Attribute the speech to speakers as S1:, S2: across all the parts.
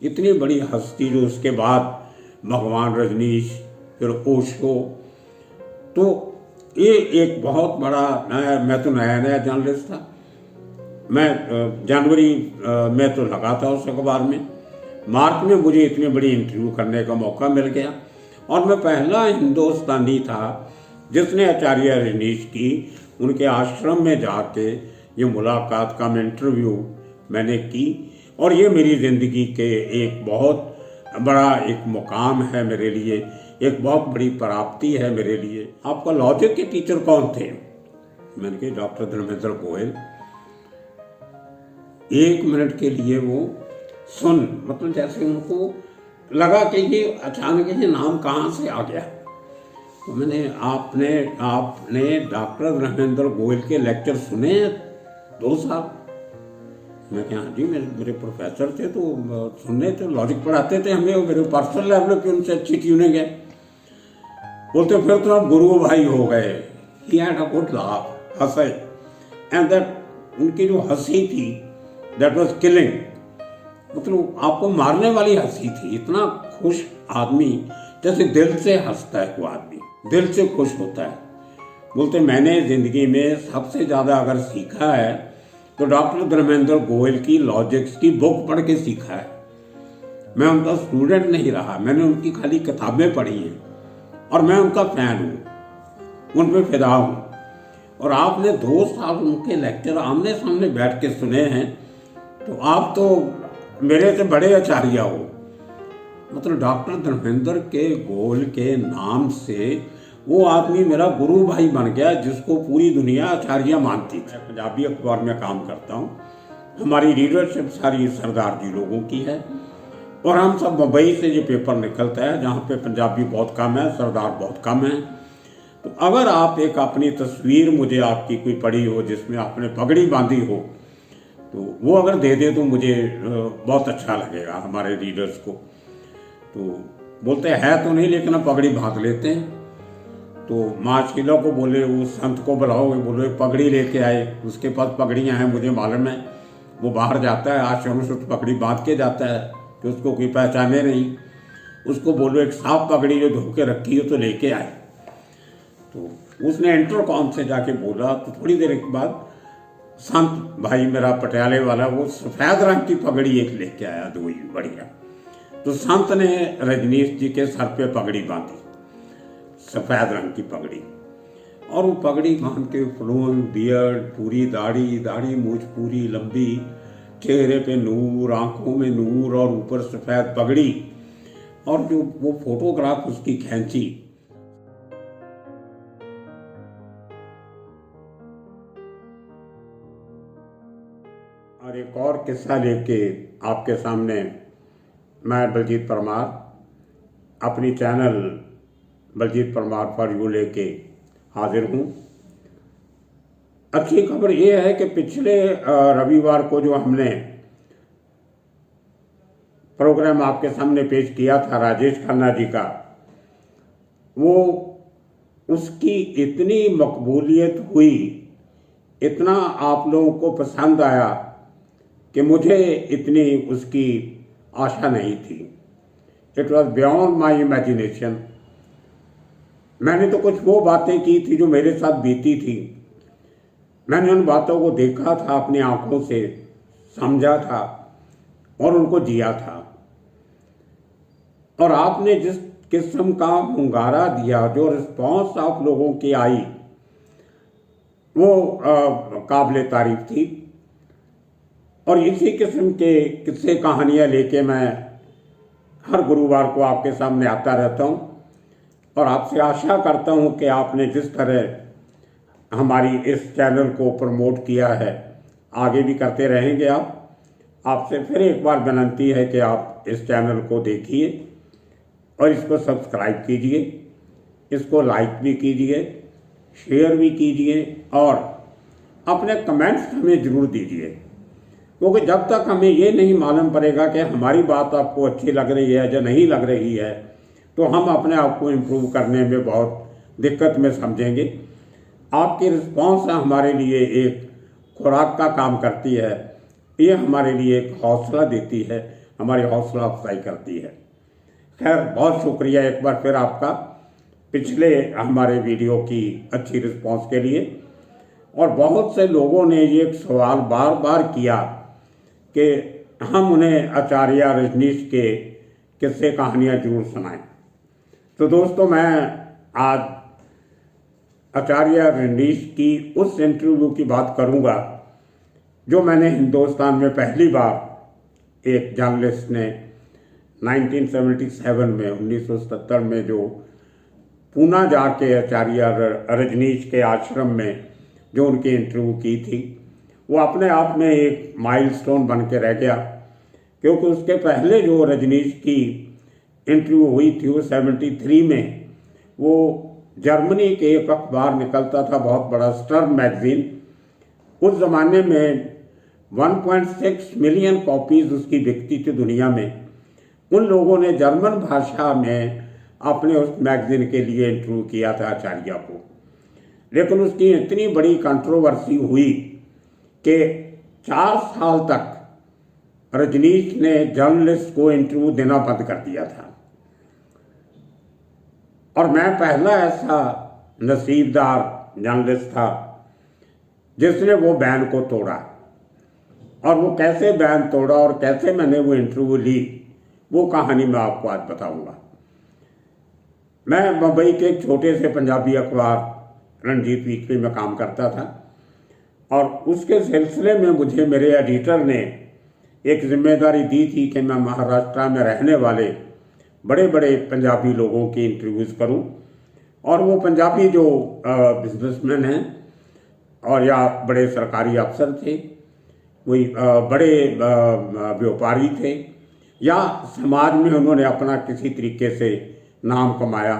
S1: इतनी बड़ी हस्ती जो उसके बाद भगवान रजनीश, फिर ओशो, तो ये एक बहुत बड़ा मैं तो नया जर्नलिस्ट था। मैं जनवरी में तो लगा था उस अखबार में, मार्च में मुझे इतनी बड़ी इंटरव्यू करने का मौका मिल गया और मैं पहला हिंदुस्तानी था जिसने आचार्य रजनीश की उनके आश्रम में जाके ये मुलाकात का इंटरव्यू मैंने की। और ये मेरी ज़िंदगी के एक बहुत बड़ा एक मुकाम है मेरे लिए, एक बहुत बड़ी प्राप्ति है मेरे लिए। आपका लॉजिक के टीचर कौन थे? मैंने कहा डॉक्टर धर्मेंद्र गोयल। 1 मिनट के लिए वो मतलब जैसे उनको लगा कि ये अचानक ये नाम कहाँ से आ गया। तो मैंने आपने डॉक्टर धर्मेंद्र गोयल के लेक्चर सुने 2 साल? मैं क्या, हाँ जी, मेरे प्रोफेसर थे तो सुनने थे, लॉजिक पढ़ाते थे हमें, मेरे पर्सनल लेवल पे उनसे अच्छी ट्यूनिंग है। बोलते फिर तो आप गुरु भाई हो गए। He had a good laugh, हंसे, एंड दैट उनकी जो हंसी थी दैट वाज किलिंग, मतलब आपको मारने वाली हंसी थी। इतना खुश आदमी, जैसे दिल से हंसता है वो आदमी, दिल से खुश होता है। बोलते मैंने जिंदगी में सबसे ज़्यादा अगर सीखा है तो डॉक्टर धर्मेंद्र गोयल की लॉजिक्स की बुक पढ़ के सीखा है। मैं उनका स्टूडेंट नहीं रहा, मैंने उनकी खाली किताबें पढ़ी हैं और मैं उनका फैन हूँ, उन पर फिदा हूँ। और आपने 2 साल उनके लेक्चर आमने सामने बैठ के सुने हैं, तो आप तो मेरे से बड़े आचार्य हो। मतलब डॉक्टर धर्मेंद्र के गोयल के नाम से वो आदमी मेरा गुरु भाई बन गया, जिसको पूरी दुनिया आचार्य मानती थी। पंजाबी अखबार में काम करता हूँ, हमारी रीडरशिप सारी सरदार जी लोगों की है और हम सब मुंबई से ये पेपर निकलता है जहाँ पे पंजाबी बहुत कम है, सरदार बहुत कम है। तो अगर आप एक अपनी तस्वीर मुझे आपकी कोई पड़ी हो जिसमें आपने पगड़ी बांधी हो, तो वो अगर दे दे तो मुझे बहुत अच्छा लगेगा हमारे रीडर्स को। तो बोलते हैं तो नहीं, लेकिन हम पगड़ी बांध लेते हैं। तो माँ शीला को बोले वो संत को बुलाओ, बोले पगड़ी लेके आए, उसके पास पगड़ियाँ हैं, मुझे मालूम है। वो बाहर जाता है आश्रम से, तो पगड़ी बांध के जाता है कि उसको कोई पहचाने नहीं। उसको बोलो एक साफ पगड़ी जो धो के रखी हो तो लेके आए। तो उसने इंटरकॉम से जाके बोला, तो थोड़ी देर के बाद संत भाई मेरा पटियाले वाला वो सफ़ेद रंग की पगड़ी एक लेके आया, 2 बढ़िया। तो संत ने रजनीश जी के सर पे पगड़ी बांधी, सफ़ेद रंग की पगड़ी, और वो पगड़ी बांध के फ्लोइंग बियर्ड, पूरी दाढ़ी मूछ पूरी लंबी, चेहरे पे नूर, आंखों में नूर और ऊपर सफ़ेद पगड़ी, और जो वो फोटोग्राफ उसकी खींची। और एक और किस्सा लेके आपके सामने मैं बलजीत परमार अपनी channel Baljeet Parmar for you लेके हाजिर हूँ। अच्छी खबर ये है कि पिछले रविवार को जो हमने प्रोग्राम आपके सामने पेश किया था राजेश खन्ना जी का, वो उसकी इतनी मकबूलियत हुई, इतना आप लोगों को पसंद आया कि मुझे इतनी उसकी आशा नहीं थी। It was beyond my imagination. मैंने तो कुछ वो बातें की थी जो मेरे साथ बीती थी, मैंने उन बातों को देखा था, अपनी आंखों से समझा था और उनको जिया था। और आपने जिस किस्म का हुंगारा दिया, जो रिस्पॉन्स आप लोगों की आई, वो काबिले तारीफ थी। और इसी किस्म के किस्से कहानियाँ लेके मैं हर गुरुवार को आपके सामने आता रहता हूँ और आपसे आशा करता हूँ कि आपने जिस तरह हमारी इस चैनल को प्रमोट किया है, आगे भी करते रहेंगे आप। आपसे फिर एक बार विनती है कि आप इस चैनल को देखिए और इसको सब्सक्राइब कीजिए, इसको लाइक भी कीजिए, शेयर भी कीजिए और अपने कमेंट्स हमें ज़रूर दीजिए, क्योंकि जब तक हमें ये नहीं मालूम पड़ेगा कि हमारी बात आपको अच्छी लग रही है या नहीं लग रही है, तो हम अपने आप को इम्प्रूव करने में बहुत दिक्कत में समझेंगे। आपकी रिस्पॉन्स हमारे लिए एक खुराक का काम करती है, ये हमारे लिए एक हौसला देती है। हमारी हौसला अफजाई करती है। खैर, बहुत शुक्रिया एक बार फिर आपका पिछले हमारे वीडियो की अच्छी रिस्पांस के लिए। और बहुत से लोगों ने ये एक सवाल बार बार किया कि हम उन्हें आचार्य रजनीश के किस्से कहानियाँ जरूर सुनाएं। तो दोस्तों, मैं आज आचार्य रजनीश की उस इंटरव्यू की बात करूंगा जो मैंने हिंदुस्तान में पहली बार एक जर्नलिस्ट ने 1977 में 1970 में जो पूना जाके आचार्य रजनीश के आश्रम में जो उनकी इंटरव्यू की थी, वो अपने आप में एक माइलस्टोन बन के रह गया। क्योंकि उसके पहले जो रजनीश की इंटरव्यू हुई थी वो 73 में, वो जर्मनी के एक अखबार निकलता था, बहुत बड़ा, स्टर्न मैगजीन। उस ज़माने में 1.6 मिलियन कॉपीज़ उसकी बिकती थी दुनिया में। उन लोगों ने जर्मन भाषा में अपने उस मैगजीन के लिए इंटरव्यू किया था आचार्य को। लेकिन उसकी इतनी बड़ी कंट्रोवर्सी हुई कि 4 साल तक रजनीश ने जर्नलिस्ट को इंटरव्यू देना बंद कर दिया था। और मैं पहला ऐसा नसीबदार जर्नलिस्ट था जिसने वो बैन को तोड़ा। और वो कैसे बैन तोड़ा और कैसे मैंने वो इंटरव्यू ली, वो कहानी मैं आपको आज बताऊंगा। मैं मुंबई के एक छोटे से पंजाबी अखबार रणजीत वीकली में काम करता था, और उसके सिलसिले में मुझे मेरे एडिटर ने एक जिम्मेदारी दी थी कि मैं महाराष्ट्र में रहने वाले बड़े बड़े पंजाबी लोगों की इंटरव्यूज़ करूं। और वो पंजाबी जो बिजनेसमैन हैं और या बड़े सरकारी अफसर थे, वही बड़े व्यापारी थे, या समाज में उन्होंने अपना किसी तरीके से नाम कमाया,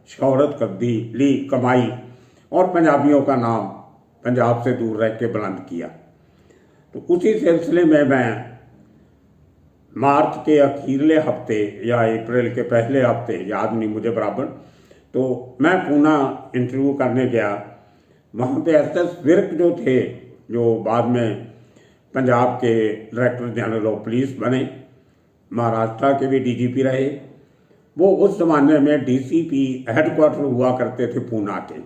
S1: शोहरत ली, कमाई, और पंजाबियों का नाम पंजाब से दूर रह के बुलंद किया। तो उसी सिलसिले में मैं मार्च के अखीरले हफ्ते या अप्रैल के पहले हफ्ते, याद नहीं मुझे बराबर, तो मैं पूना इंटरव्यू करने गया। वहाँ पे एसएस विर्क जो थे, जो बाद में पंजाब के डायरेक्टर जनरल ऑफ पुलिस बने, महाराष्ट्र के भी डीजीपी रहे, वो उस ज़माने में डीसीपी हेडक्वार्टर हुआ करते थे पूना के।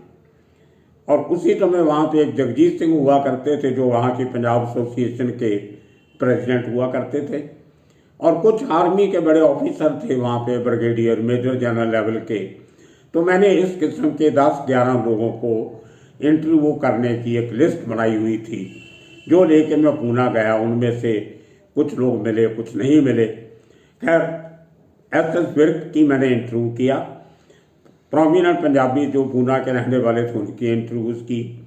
S1: और उसी समय वहाँ पे एक जगजीत सिंह हुआ करते थे जो वहाँ की पंजाब एसोसिएशन के प्रेसिडेंट हुआ करते थे। और कुछ आर्मी के बड़े ऑफिसर थे वहाँ पे, ब्रिगेडियर, मेजर जनरल लेवल के। तो मैंने इस किस्म के 10-11 लोगों को इंटरव्यू करने की एक लिस्ट बनाई हुई थी, जो लेके मैं पूना गया। उनमें से कुछ लोग मिले, कुछ नहीं मिले। खैर, एसएस विर्क की मैंने इंटरव्यू किया। प्रोमिनेंट पंजाबी जो पूना के रहने वाले थे उनकी इंटरव्यूज़ की।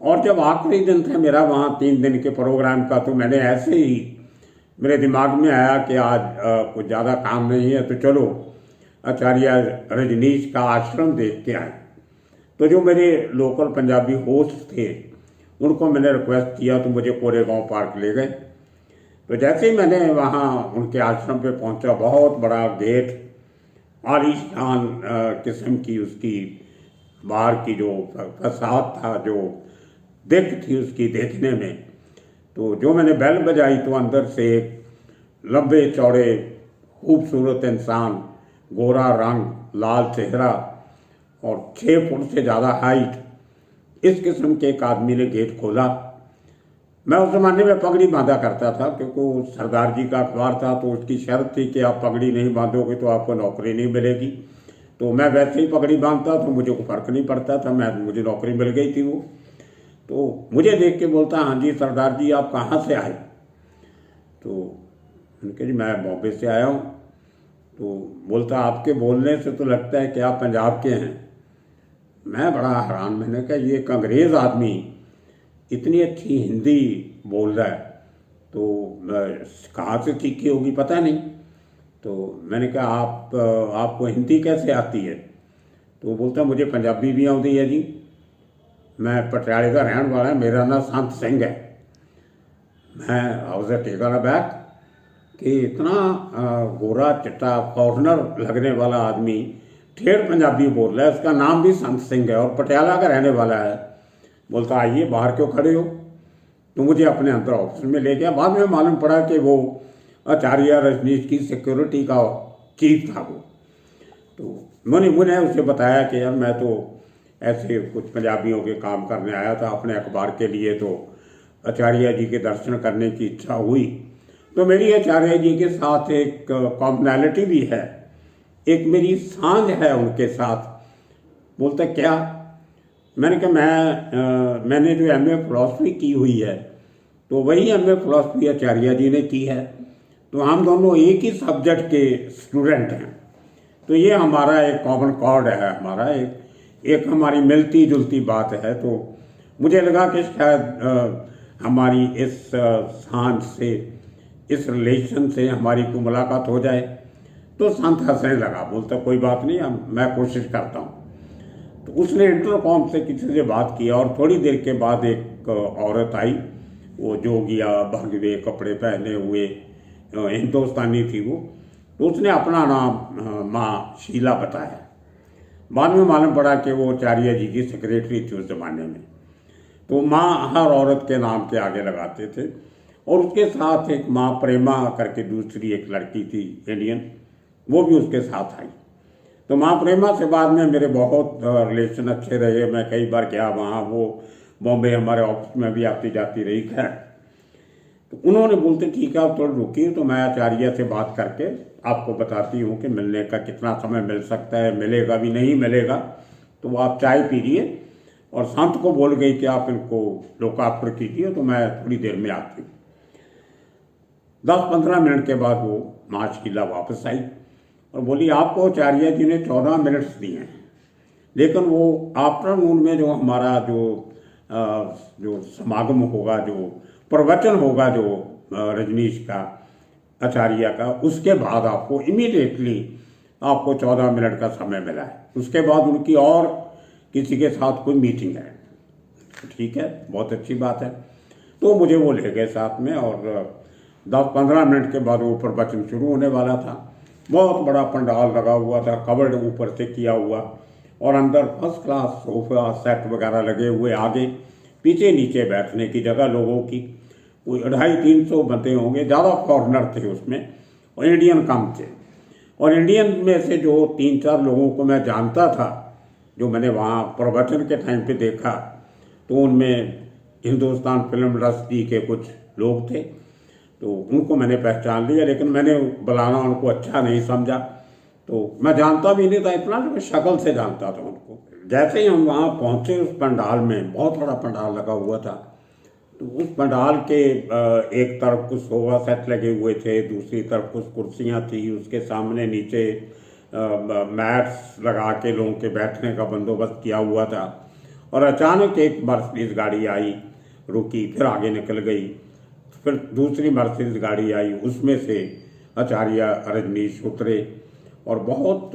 S1: और जब आखिरी दिन था मेरा वहाँ 3 दिन के प्रोग्राम का, तो मैंने ऐसे ही, मेरे दिमाग में आया कि आज कुछ ज़्यादा काम नहीं है, तो चलो आचार्य रजनीश का आश्रम देख के आए। तो जो मेरे लोकल पंजाबी होस्ट थे उनको मैंने रिक्वेस्ट किया, तो मुझे कोरेगांव पार्क ले गए। तो जैसे ही मैंने वहाँ उनके आश्रम पे पहुँचा, बहुत बड़ा गेट, आलीशान किस्म की उसकी बाहर की जो फसाद था, जो दिख थी उसकी देखने में। तो जो मैंने बेल बजाई तो अंदर से एक लंबे चौड़े खूबसूरत इंसान, गोरा रंग, लाल चेहरा और 6 फुट से ज़्यादा हाइट, इस किस्म के एक आदमी ने गेट खोला। मैं उस ज़माने में पगड़ी बांधा करता था, क्योंकि सरदार जी का अखबार था, तो उसकी शर्त थी कि आप पगड़ी नहीं बांधोगे तो आपको नौकरी नहीं मिलेगी। तो मैं वैसे ही पगड़ी बांधता, तो मुझे कोई फ़र्क नहीं पड़ता था, मुझे नौकरी मिल गई थी। वो तो मुझे देख के बोलता, हाँ जी सरदार जी, आप कहाँ से आए? तो मैंने कहा जी मैं बॉम्बे से आया हूँ। तो बोलता, आपके बोलने से तो लगता है कि आप पंजाब के हैं। मैं बड़ा हैरान, मैंने कहा ये एक अंग्रेज़ आदमी इतनी अच्छी हिंदी बोल रहा है, तो कहाँ से सीखी होगी पता नहीं। तो मैंने कहा आपको हिंदी कैसे आती है? तो वो बोलता, मुझे पंजाबी भी आती है जी, मैं पटियाले का रहने वाला है, मेरा नाम संत सिंह है। मैं हाउस टेकन अबैक कि इतना गोरा चिट्टा फॉरनर लगने वाला आदमी ठेठ पंजाबी बोल रहा है, उसका नाम भी संत सिंह है और पटियाला का रहने वाला है। बोलता, आइए बाहर क्यों खड़े हो? तो मुझे अपने अंदर ऑफिस में ले गया। बाद में मालूम पड़ा कि वो आचार्य रजनीश की सिक्योरिटी का चीफ था वो। तो मैंने उसे बताया कि यार मैं तो ऐसे कुछ पंजाबियों के काम करने आया था अपने अखबार के लिए, तो आचार्य जी के दर्शन करने की इच्छा हुई। तो मेरी आचार्य जी के साथ एक कॉमनैलिटी भी है, एक मेरी सांझ है उनके साथ। बोलते क्या? मैंने कहा मैंने जो एमए फिलॉसफी की हुई है तो वही एमए फिलॉसफी आचार्य जी ने की है, तो हम दोनों एक ही सब्जेक्ट के स्टूडेंट हैं। तो ये हमारा एक कॉमन कॉर्ड है, हमारा एक हमारी मिलती जुलती बात है। तो मुझे लगा कि शायद हमारी इस सांझ से, इस रिलेशन से हमारी कोई मुलाकात हो जाए। तो संत हंसने लगा, बोलता कोई बात नहीं, मैं कोशिश करता हूँ। तो उसने इंटरकॉम से किसी से बात किया और थोड़ी देर के बाद एक औरत आई, वो जोगिया भगवे कपड़े पहने हुए हिंदुस्तानी थी वो। तो उसने अपना नाम माँ शीला बताया। बाद में मालूम पड़ा कि वो आचार्य जी की सेक्रेटरी थी उस जमाने में। तो माँ हर औरत के नाम के आगे लगाते थे। और उसके साथ एक माँ प्रेमा करके दूसरी एक लड़की थी इंडियन, वो भी उसके साथ आई। तो माँ प्रेमा से बाद में मेरे बहुत रिलेशन अच्छे रहे। मैं कई बार गया वहाँ, वो बॉम्बे हमारे ऑफिस में भी आती जाती रही। खैर, तो उन्होंने बोलते ठीक है आप थोड़ा रुकिए, तो मैं आचार्य से बात करके आपको बताती हूँ कि मिलने का कितना समय मिल सकता है, मिलेगा भी नहीं मिलेगा तो आप चाय पीजिए। और संत को बोल गई कि आप इनको लोकार्पण कीजिए, तो मैं थोड़ी देर में आती हूँ। 10-15 मिनट के बाद वो माँ शीला वापस आई और बोली आपको आचार्य जी ने 14 मिनट्स दिए हैं, लेकिन वो आफ्टरनून में जो हमारा जो समागम होगा, जो प्रवचन होगा, जो रजनीश का आचार्य का, उसके बाद आपको इमीडिएटली आपको 14 मिनट का समय मिला है। उसके बाद उनकी और किसी के साथ कोई मीटिंग है। ठीक है, बहुत अच्छी बात है। तो मुझे वो ले गए साथ में और 10-15 मिनट के बाद वो प्रवचन शुरू होने वाला था। बहुत बड़ा पंडाल लगा हुआ था, कवर्ड ऊपर से किया हुआ, और अंदर फर्स्ट क्लास सोफा सेट वगैरह लगे हुए, आगे पीछे नीचे बैठने की जगह लोगों की कोई 250-300 बंदे होंगे, ज़्यादा फॉरनर थे उसमें और इंडियन कम थे। और इंडियन में से जो 3-4 लोगों को मैं जानता था, जो मैंने वहाँ प्रवचन के टाइम पे देखा, तो उनमें हिंदुस्तान फिल्म इंडस्ट्री के कुछ लोग थे। तो उनको मैंने पहचान लिया, लेकिन मैंने बुलाना उनको अच्छा नहीं समझा। तो मैं जानता भी नहीं था इतना, तो मैं शक्ल से जानता था उनको। जैसे ही हम वहाँ पहुँचे उस पंडाल में, बहुत बड़ा पंडाल लगा हुआ था, तो उस पंडाल के एक तरफ कुछ सोफा सेट लगे हुए थे, दूसरी तरफ कुछ कुर्सियाँ थी, उसके सामने नीचे मैट्स लगा के लोगों के बैठने का बंदोबस्त किया हुआ था। और अचानक एक मर्सिडीज गाड़ी आई, रुकी, फिर आगे निकल गई। फिर दूसरी मर्सिडीज गाड़ी आई, उसमें से आचार्य रजनीश उतरे और बहुत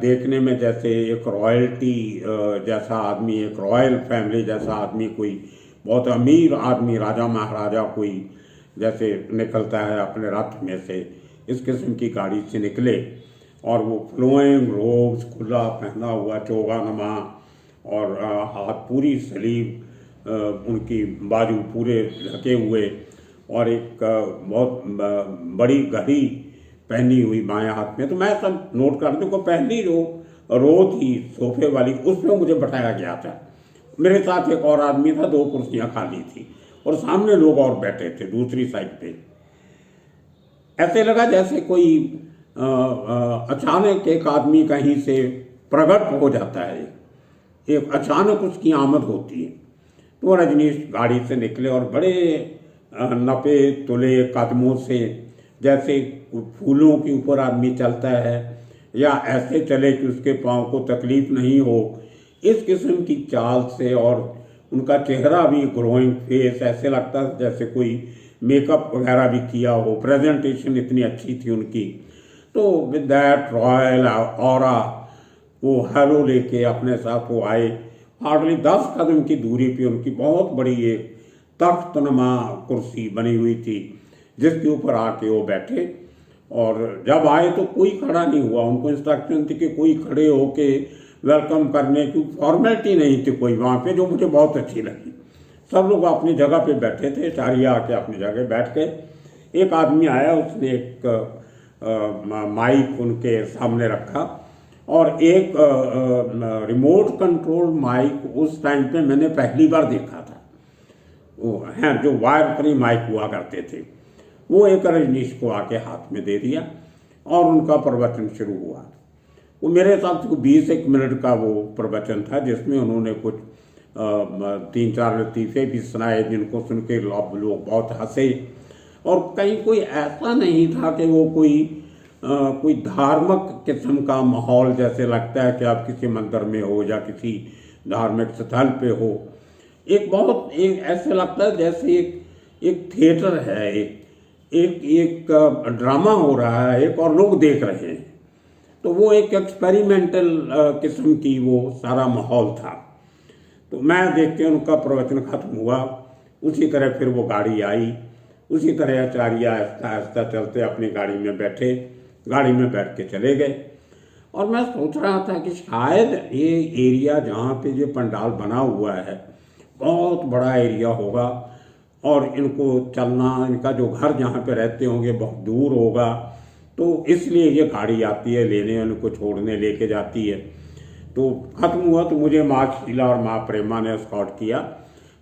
S1: देखने में जैसे एक रॉयल्टी जैसा आदमी, एक रॉयल फैमिली जैसा आदमी, कोई बहुत अमीर आदमी, राजा महाराजा कोई जैसे निकलता है अपने रथ में से, इस किस्म की गाड़ी से निकले। और वो फ्लोइंग रोब्स, खुला पहना हुआ चोगा नमा, और हाथ पूरी सलीब, उनकी बाजू पूरे ढके हुए, और एक बहुत बड़ी घड़ी पहनी हुई बाएं हाथ में। तो मैं सब नोट कर दूँ को पहली जो रो थी सोफे वाली, उसमें मुझे बैठाया गया था। मेरे साथ एक और आदमी था, 2 कुर्सियाँ खाली थी और सामने लोग और बैठे थे दूसरी साइड पे। ऐसे लगा जैसे कोई अचानक एक आदमी कहीं से प्रकट हो जाता है, एक अचानक उसकी आमद होती है। तो रजनीश गाड़ी से निकले और बड़े नपे तुले कदमों से, जैसे फूलों के ऊपर आदमी चलता है या ऐसे चले कि उसके पाँव को तकलीफ नहीं हो, इस किस्म की चाल से। और उनका चेहरा भी ग्लोइंग फेस, ऐसे लगता है जैसे कोई मेकअप वगैरह भी किया हो, प्रेजेंटेशन इतनी अच्छी थी उनकी। तो विद दैट रॉयल ऑरा वो हैलो लेके अपने साथ वो आए। हार्डली 10 कदम की दूरी पे उनकी बहुत बड़ी एक तख्तनुमा कुर्सी बनी हुई थी, जिसके ऊपर आके वो बैठे। और जब आए तो कोई खड़ा नहीं हुआ, उनको इंस्ट्रक्शन थी कि कोई खड़े होके वेलकम करने की फॉर्मेलिटी नहीं थी कोई वहाँ पे, जो मुझे बहुत अच्छी लगी। सब लोग अपनी जगह पे बैठे थे, आचार्य आके अपनी जगह बैठ गए। एक आदमी आया, उसने एक माइक उनके सामने रखा और एक रिमोट कंट्रोल माइक उस टाइम पे मैंने पहली बार देखा था। वो हैं जो वायर पर ही माइक हुआ करते थे, वो एक रजनीश को आके हाथ में दे दिया और उनका प्रवचन शुरू हुआ। वो मेरे हिसाब से 20 मिनट का वो प्रवचन था, जिसमें उन्होंने कुछ 3-4 लतीफ़े भी सुनाए, जिनको सुन के लोग बहुत हंसे। और कहीं कोई ऐसा नहीं था कि वो कोई धार्मिक किस्म का माहौल जैसे लगता है कि आप किसी मंदिर में हो या किसी धार्मिक स्थल पे हो। एक ऐसे लगता है जैसे एक थिएटर है, एक ड्रामा हो रहा है, एक और लोग देख रहे हैं। तो वो एक एक्सपेरिमेंटल किस्म की वो सारा माहौल था। तो मैं देख के उनका प्रवचन खत्म हुआ, उसी तरह फिर वो गाड़ी आई, उसी तरह आचार्य आहिस्ता आहिस्ता चलते अपनी गाड़ी में बैठे, गाड़ी में बैठ के चले गए। और मैं सोच रहा था कि शायद ये एरिया जहाँ पे ये पंडाल बना हुआ है बहुत बड़ा एरिया होगा और इनको चलना, इनका जो घर जहाँ पे रहते होंगे बहुत दूर होगा, तो इसलिए ये गाड़ी आती है लेने, उनको छोड़ने लेके जाती है। तो ख़त्म हुआ तो मुझे माँ शीला और माँ प्रेमा ने स्कॉट किया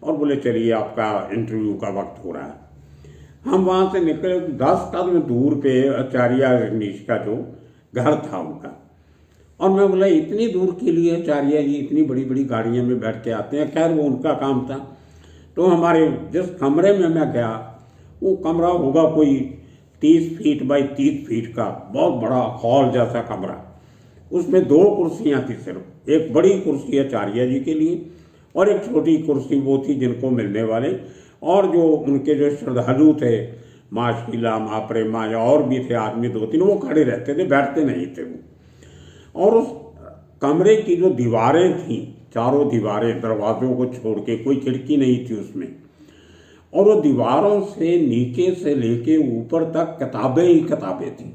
S1: और बोले चलिए आपका इंटरव्यू का वक्त हो रहा है। हम वहाँ से निकले, 10 कदम दूर पे आचार्य रजनीश का जो घर था उनका। और मैं बोला इतनी दूर के लिए आचार्य जी इतनी बड़ी बड़ी गाड़ियों में बैठ के आते हैं। खैर वो उनका काम था। तो हमारे जिस कमरे में मैं गया, वो कमरा होगा कोई 30 फीट बाई 30 फीट का बहुत बड़ा हॉल जैसा कमरा। उसमें 2 कुर्सियाँ थी सिर्फ, एक बड़ी कुर्सी आचार्य जी के लिए और एक छोटी कुर्सी वो थी जिनको मिलने वाले और जो उनके जो श्रद्धालु थे, माँ शीला, माँ प्रेमा या और भी थे आदमी 2-3, वो खड़े रहते थे, बैठते नहीं थे वो। और उस कमरे की जो दीवारें थीं, चारों दीवारें, दरवाज़ों को छोड़ के कोई खिड़की नहीं थी उसमें, और वो दीवारों से नीचे से लेके ऊपर तक किताबें ही किताबें थीं।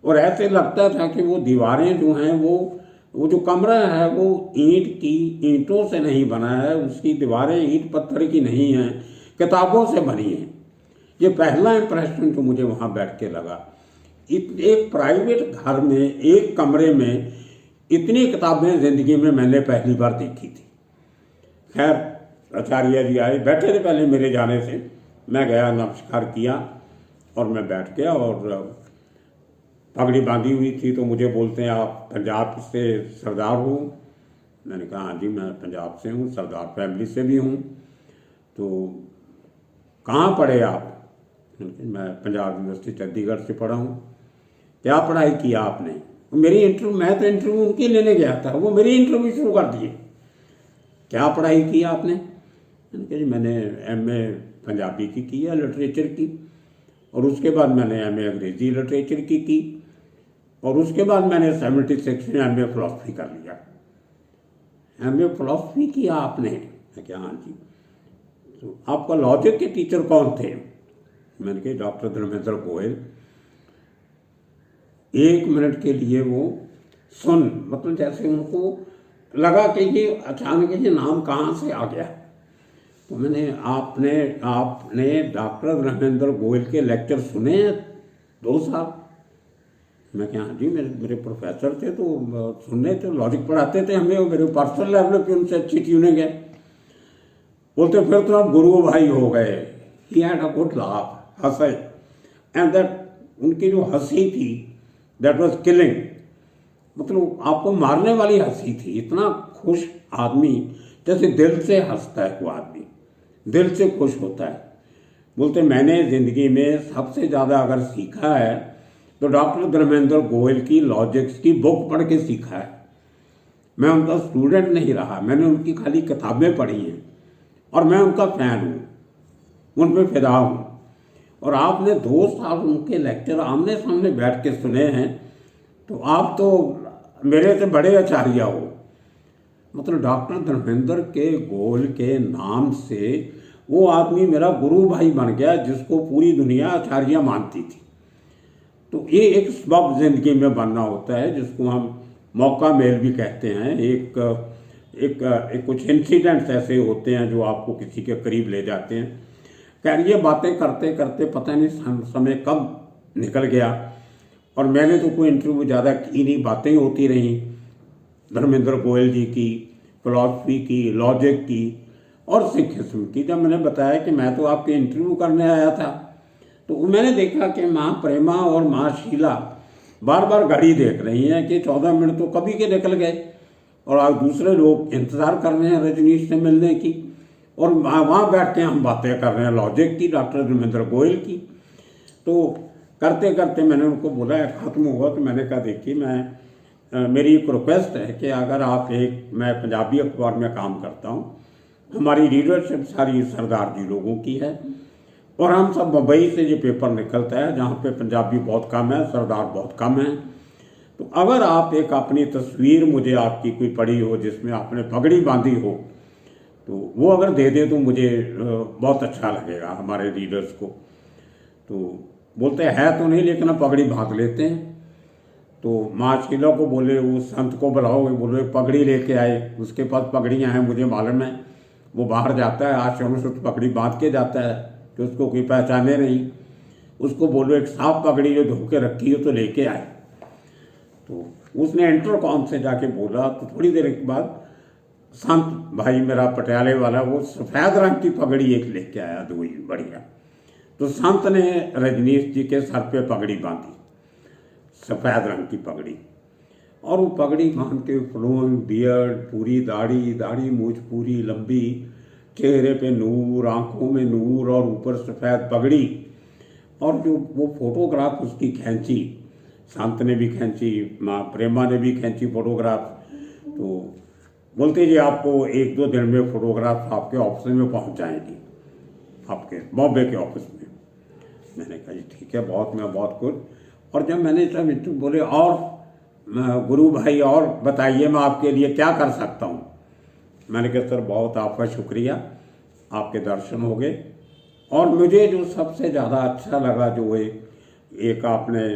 S1: और ऐसे लगता था कि वो दीवारें जो हैं वो जो कमरा है वो ईंटों से नहीं बना है, उसकी दीवारें ईंट पत्थर की नहीं हैं, किताबों से बनी हैं। ये पहला इंप्रेशन जो मुझे वहाँ बैठ के लगा। एक प्राइवेट घर में एक कमरे में इतनी किताबें ज़िंदगी में मैंने पहली बार देखी थी। खैर आचार्य जी आए, बैठे थे पहले मेरे जाने से, मैं गया, नमस्कार किया और मैं बैठ गया। और पगड़ी बांधी हुई थी तो मुझे बोलते हैं आप पंजाब से सरदार हो? मैंने कहा हाँ जी मैं पंजाब से हूँ, सरदार फैमिली से भी हूँ। तो कहाँ पढ़े आप? मैं पंजाब यूनिवर्सिटी चंडीगढ़ से पढ़ा हूँ। क्या पढ़ाई किया आपने? मैं तो इंटरव्यू उनके लेने गया था, वो मेरी इंटरव्यू शुरू कर दिए। क्या पढ़ाई की आपने? मैंने कहा जी मैंने MA पंजाबी की है, लिटरेचर की, और उसके बाद मैंने MA अंग्रेजी लिटरेचर की और उसके बाद मैंने 76 में MA फिलॉसफी कर लिया। MA फिलॉसफी किया आपने? मैं क्या हाँ जी। तो आपका लॉजिक के टीचर कौन थे? मैंने कहा डॉक्टर धर्मेंद्र गोयल। 1 मिनट के लिए वो मतलब जैसे उनको लगा कि ये अचानक ये नाम कहाँ से आ गया। तो मैंने आपने डॉक्टर धर्मेंद्र गोयल के लेक्चर सुने हैं 2 साल? मैं क्या हाँ जी मेरे प्रोफेसर थे तो सुनने थे, लॉजिक पढ़ाते थे हमें, और मेरे पर्सनल लेवल पे उनसे अच्छी ट्यूनिंग है। बोलते फिर तो आप गुरु भाई हो गए। He had a good laugh, हंसे, एंड दैट उनकी जो हंसी थी दैट वाज किलिंग, मतलब आपको मारने वाली हंसी थी। इतना खुश आदमी, जैसे दिल से हंसता है वो आदमी, दिल से खुश होता है। बोलते मैंने ज़िंदगी में सबसे ज़्यादा अगर सीखा है तो डॉक्टर धर्मेंद्र गोयल की लॉजिक्स की बुक पढ़ के सीखा है। मैं उनका स्टूडेंट नहीं रहा, मैंने उनकी खाली किताबें पढ़ी हैं और मैं उनका फ़ैन हूँ, उन पर फिदा हूँ। और आपने 2 साल उनके लेक्चर आमने सामने बैठ के सुने हैं, तो आप तो मेरे से बड़े आचार्य हो। मतलब डॉक्टर धर्मेंद्र के गोयल के नाम से वो आदमी मेरा गुरु भाई बन गया, जिसको पूरी दुनिया आचार्य मानती थी। तो ये एक सबब ज़िंदगी में बनना होता है, जिसको हम मौका मेल भी कहते हैं। एक कुछ इंसिडेंट्स ऐसे होते हैं जो आपको किसी के करीब ले जाते हैं। खैर ये बातें करते करते पता नहीं समय कब निकल गया, और मैंने तो कोई इंटरव्यू ज़्यादा की नहीं, बातें ही होती रहीं धर्मेंद्र गोयल जी की, फिलॉसफी की, लॉजिक की और सिखिज्म की। जब मैंने बताया कि मैं तो आपके इंटरव्यू करने आया था, तो मैंने देखा कि माँ प्रेमा और माँ शीला बार बार घड़ी देख रही हैं कि 14 मिनट तो कभी के निकल गए, और आज दूसरे लोग इंतज़ार कर रहे हैं रजनीश से मिलने की, और वहाँ बैठ के हम बातें कर रहे हैं लॉजिक की, डॉक्टर धर्मेंद्र गोयल की। तो करते करते मैंने उनको बोला, ख़त्म हुआ तो मैंने कहा देखिए मेरी एक रिक्वेस्ट है कि अगर आप मैं पंजाबी अखबार में काम करता हूँ, हमारी लीडरशिप सारी सरदार जी लोगों की है, और हम सब मुंबई से ये पेपर निकलता है जहाँ पे पंजाबी बहुत कम है, सरदार बहुत कम है। तो अगर आप एक अपनी तस्वीर मुझे आपकी कोई पड़ी हो जिसमें आपने पगड़ी बांधी हो, तो वो अगर दे दे तो मुझे बहुत अच्छा लगेगा हमारे रीडर्स को। तो बोलते हैं तो नहीं, लेकिन अब पगड़ी बांध लेते हैं। तो माँ शीला को बोले वो संत को बुलाओ, बोले पगड़ी लेके आए, उसके पास पगड़ियाँ हैं मुझे मालूम है, वो बाहर जाता है आश्रम से तो पगड़ी बांध के जाता है कि उसको कोई पहचाने नहीं। उसको बोलो एक साफ पगड़ी जो धो के रखी हो तो लेके आए। तो उसने इंटरकॉम से जाके बोला, तो थोड़ी देर के बाद संत भाई मेरा पटियाले वाला वो सफ़ेद रंग की पगड़ी एक लेके आया, दो बढ़िया। तो संत ने रजनीश जी के सर पे पगड़ी बांधी, सफ़ेद रंग की पगड़ी, और वो पगड़ी बांध के फ्लोइंग बियर्ड, पूरी दाढ़ी मूछ पूरी लंबी, चेहरे पे नूर, आंखों में नूर, और ऊपर सफ़ेद पगड़ी। और जो वो फोटोग्राफ उसकी खींची, संत ने भी खींची, माँ प्रेमा ने भी खींची फोटोग्राफ। तो बोलते जी आपको 1-2 दिन में फोटोग्राफ आपके ऑफिस में पहुंच जाएंगी, आपके बॉम्बे के ऑफिस में। मैंने कहा जी ठीक है, बहुत कुछ। और जब मैंने सब बोले और गुरु भाई और बताइए मैं आपके लिए क्या कर सकता हूँ। मैंने कहा सर बहुत आपका शुक्रिया, आपके दर्शन हो गए। और मुझे जो सबसे ज़्यादा अच्छा लगा जो एक आपने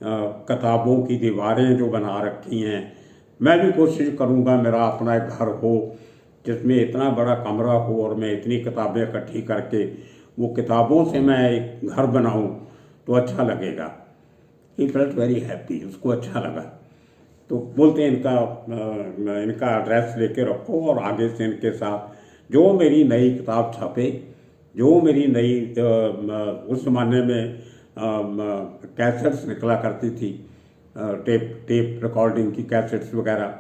S1: किताबों की दीवारें जो बना रखी हैं, मैं भी कोशिश करूँगा मेरा अपना एक घर हो जिसमें इतना बड़ा कमरा हो और मैं इतनी किताबें इकट्ठी करके वो किताबों से मैं एक घर बनाऊँ तो अच्छा लगेगा। ही फेल्ट वेरी हैप्पी, उसको अच्छा लगा। तो बोलते हैं इनका एड्रेस लेके रखो और आगे से इनके साथ जो मेरी नई किताब छपे, जो मेरी नई उस ज़माने में कैसेट्स निकला करती थी, टेप रिकॉर्डिंग की कैसेट्स वगैरह,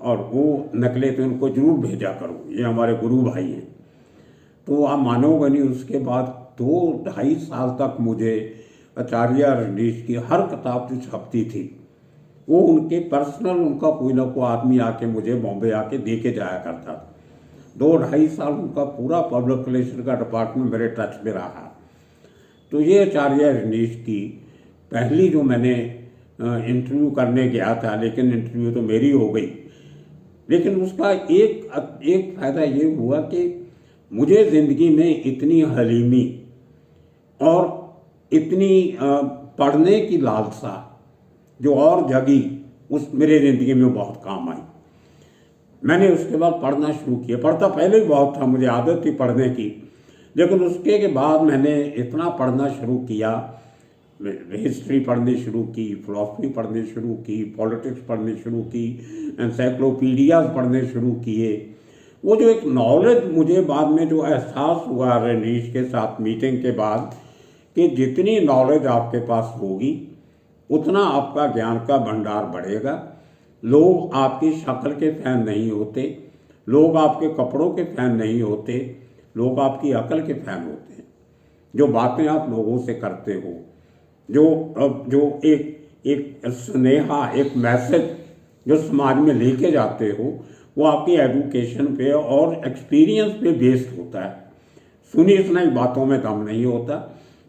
S1: और वो नकलें तो उनको जरूर भेजा करो, ये हमारे गुरु भाई हैं। तो आप मानोगे नहीं, उसके बाद 2-2.5 साल तक मुझे आचार्य रजनीश की हर किताब जो छपती थी वो उनके पर्सनल, उनका कोई ना कोई आदमी आके मुझे बॉम्बे आके दे के जाया करता था। 2-2.5 साल उनका पूरा पब्लिक रिलेशन का डिपार्टमेंट मेरे टच में रहा। तो ये आचार्य रजनीश की पहली जो मैंने इंटरव्यू करने गया था, लेकिन इंटरव्यू तो मेरी हो गई, लेकिन उसका एक फ़ायदा ये हुआ कि मुझे ज़िंदगी में इतनी हलीमी और इतनी पढ़ने की लालसा जो और जगी उस मेरे ज़िंदगी में बहुत काम आई। मैंने उसके बाद पढ़ना शुरू किया। पढ़ता पहले ही बहुत था, मुझे आदत थी पढ़ने की, लेकिन उसके के बाद मैंने इतना पढ़ना शुरू किया, हिस्ट्री पढ़नी शुरू की, फिलॉसफी पढ़नी शुरू की, पॉलिटिक्स पढ़नी शुरू की, एनसाइक्लोपीडियाज पढ़ने शुरू किए। वो जो एक नॉलेज मुझे बाद में जो एहसास हुआ रजनीश के साथ मीटिंग के बाद कि जितनी नॉलेज आपके पास होगी उतना आपका ज्ञान का भंडार बढ़ेगा। लोग आपकी शक्ल के फैन नहीं होते, लोग आपके कपड़ों के फैन नहीं होते, लोग आपकी अकल के फैन होते हैं। जो बातें आप लोगों से करते हो, जो एक स्नेहा, एक मैसेज जो समाज में लेके जाते हो, वो आपकी एजुकेशन पे और एक्सपीरियंस पे बेस्ड होता है। सुनी सुनाई बातों में दम नहीं होता।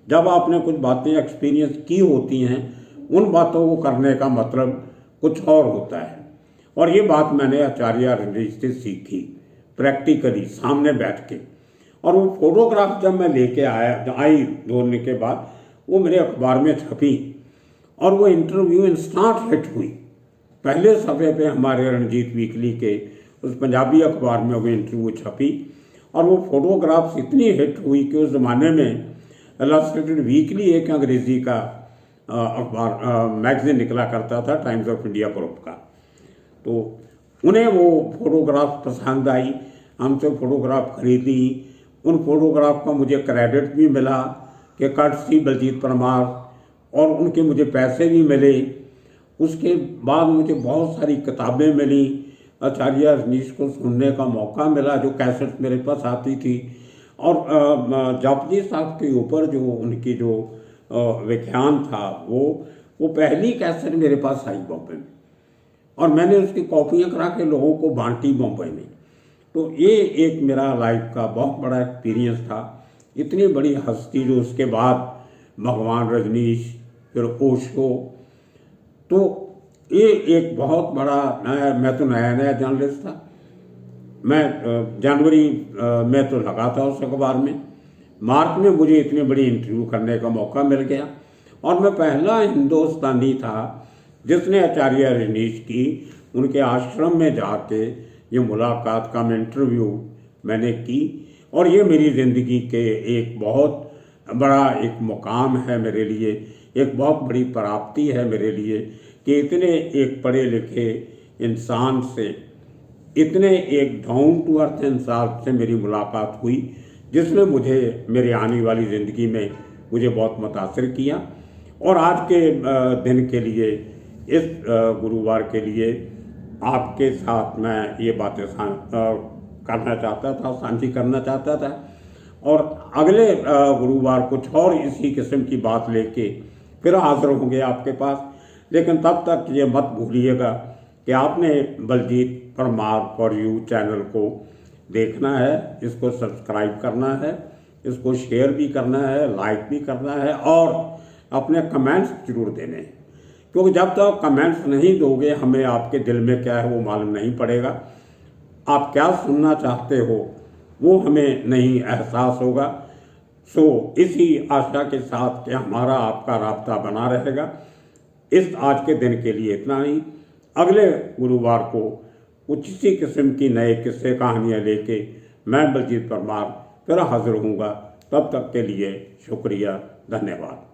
S1: जब आपने कुछ बातें एक्सपीरियंस की होती हैं, उन बातों को करने का मतलब कुछ और होता है। और ये बात मैंने आचार्य रजनीश से सीखी प्रैक्टिकली, सामने बैठ के। और वो फोटोग्राफ जब मैं लेके आई दौड़ने के बाद, वो मेरे अखबार में छपी और वो इंटरव्यू इंस्टांट हिट हुई। पहले सफ़े पे हमारे रणजीत वीकली के उस पंजाबी अखबार में वो इंटरव्यू छपी और वो फोटोग्राफ्स इतनी हिट हुई कि उस ज़माने में इलस्ट्रेटेड वीकली एक अंग्रेज़ी का अखबार मैगज़ीन निकला करता था, टाइम्स ऑफ इंडिया ग्रुप का। तो उन्हें वो फोटोग्राफ पसंद आई, हमसे फोटोग्राफ खरीदी। उन फोटोग्राफ का मुझे क्रेडिट भी मिला कि कर्टसी बलजीत परमार, और उनके मुझे पैसे भी मिले। उसके बाद मुझे बहुत सारी किताबें मिली, आचार्य रजनीश को सुनने का मौका मिला, जो कैसेट मेरे पास आती थी। और जापजी साहब के ऊपर जो उनकी जो व्याख्यान था वो पहली कैसेट मेरे पास आई बॉम्बे में, और मैंने उसकी कॉपियाँ करा के लोगों को बांटी बॉम्बे में। तो ये एक मेरा लाइफ का बहुत बड़ा एक्सपीरियंस था। इतनी बड़ी हस्ती जो उसके बाद भगवान रजनीश, फिर ओशो, तो ये एक बहुत बड़ा मैं तो नया जर्नलिस्ट था। मैं जनवरी में तो लगा था उस अखबार में, मार्च में मुझे इतनी बड़ी इंटरव्यू करने का मौका मिल गया, और मैं पहला हिंदुस्तानी था जिसने आचार्य रजनीश की उनके आश्रम में जाके ये मुलाकात का इंटरव्यू मैंने की। और ये मेरी ज़िंदगी के एक बहुत बड़ा एक मुकाम है मेरे लिए, एक बहुत बड़ी प्राप्ति है मेरे लिए कि इतने एक पढ़े लिखे इंसान से, इतने एक डाउन टू अर्थ इंसान से मेरी मुलाकात हुई, जिसने मुझे मेरे आने वाली ज़िंदगी में मुझे बहुत मुतासिर किया। और आज के दिन के लिए, इस गुरुवार के लिए आपके साथ मैं ये बातें करना चाहता था, साझी करना चाहता था। और अगले गुरुवार कुछ और इसी किस्म की बात लेके फिर हाजिर होंगे आपके पास। लेकिन तब तक ये मत भूलिएगा कि आपने Baljeet Parmar for you channel को देखना है, इसको सब्सक्राइब करना है, इसको शेयर भी करना है, लाइक भी करना है, और अपने कमेंट्स जरूर देने हैं। क्योंकि जब तक कमेंट्स नहीं दोगे, हमें आपके दिल में क्या है वो मालूम नहीं पड़ेगा। आप क्या सुनना चाहते हो वो हमें नहीं एहसास होगा। सो इसी आशा के साथ कि हमारा आपका राब्ता बना रहेगा, इस आज के दिन के लिए इतना ही। अगले गुरुवार को कुछ इसी किस्म की नए किस्से कहानियाँ लेके मैं बलजीत परमार फिर हाजिर होऊंगा। तब तक के लिए शुक्रिया, धन्यवाद।